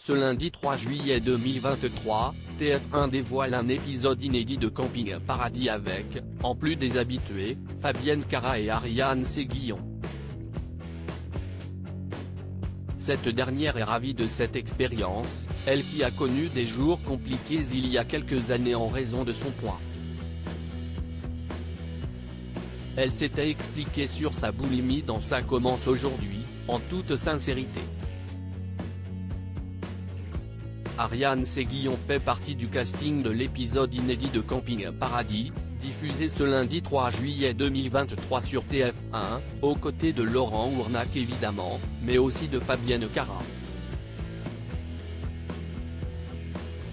Ce lundi 3 juillet 2023, TF1 dévoile un épisode inédit de Camping Paradis avec, en plus des habitués, Fabienne Cara et Ariane Séguillon. Cette dernière est ravie de cette expérience, elle qui a connu des jours compliqués il y a quelques années en raison de son poids. Elle s'était expliquée sur sa boulimie dans Ça commence aujourd'hui, en toute sincérité. Ariane Séguillon fait partie du casting de l'épisode inédit de Camping Paradis, diffusé ce lundi 3 juillet 2023 sur TF1, aux côtés de Laurent Ournac évidemment, mais aussi de Fabienne Cara.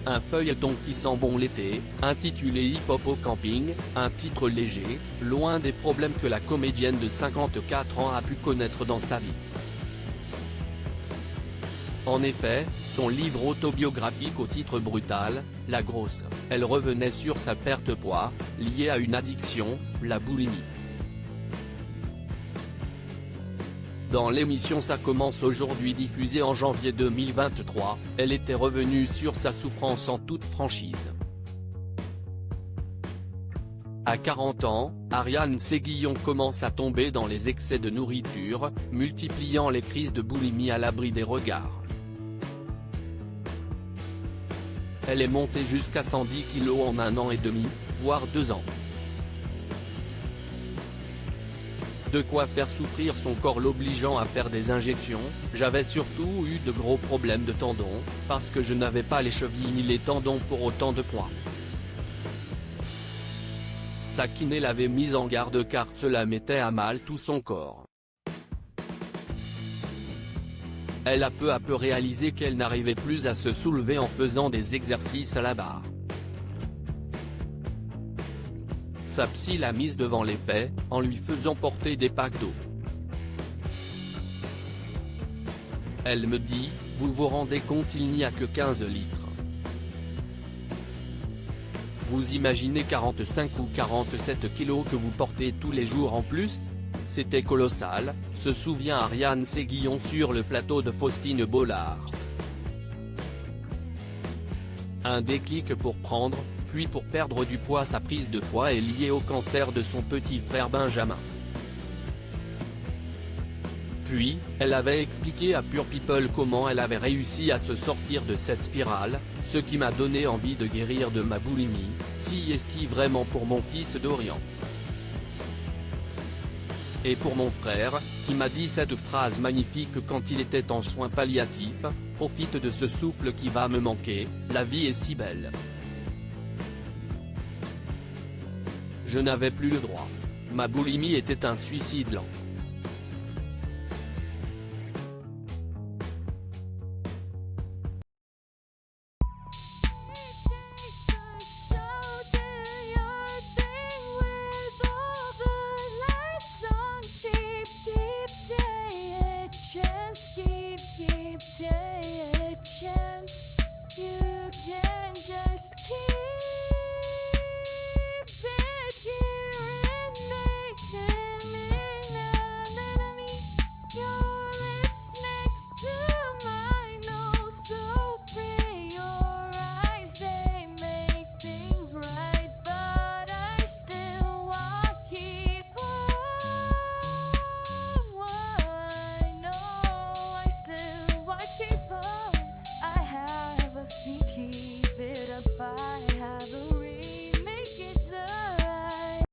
Un feuilleton qui sent bon l'été, intitulé Hip Hop au camping, un titre léger, loin des problèmes que la comédienne de 54 ans a pu connaître dans sa vie. En effet, son livre autobiographique au titre brutal, La Grosse, elle revenait sur sa perte de poids, liée à une addiction, la boulimie. Dans l'émission Ça commence aujourd'hui diffusée en janvier 2023, elle était revenue sur sa souffrance en toute franchise. À 40 ans, Ariane Séguillon commence à tomber dans les excès de nourriture, multipliant les crises de boulimie à l'abri des regards. Elle est montée jusqu'à 110 kg en 1 an et demi, voire 2 ans. De quoi faire souffrir son corps l'obligeant à faire des injections. J'avais surtout eu de gros problèmes de tendons, parce que je n'avais pas les chevilles ni les tendons pour autant de poids. Sa kiné l'avait mise en garde car cela mettait à mal tout son corps. Elle a peu à peu réalisé qu'elle n'arrivait plus à se soulever en faisant des exercices à la barre. Sa psy l'a mise devant les faits, en lui faisant porter des packs d'eau. Elle me dit, vous vous rendez compte, il n'y a que 15 litres. Vous imaginez 45 ou 47 kilos que vous portez tous les jours en plus? C'était colossal, se souvient Ariane Séguillon sur le plateau de Faustine Bollard. Un déclic pour prendre, puis pour perdre du poids. Sa prise de poids est liée au cancer de son petit frère Benjamin. Puis, elle avait expliqué à Pure People comment elle avait réussi à se sortir de cette spirale, ce qui m'a donné envie de guérir de ma boulimie, si est-il vraiment pour mon fils Dorian. Et pour mon frère, qui m'a dit cette phrase magnifique quand il était en soins palliatifs, profite de ce souffle qui va me manquer, la vie est si belle. Je n'avais plus le droit. Ma boulimie était un suicide lent.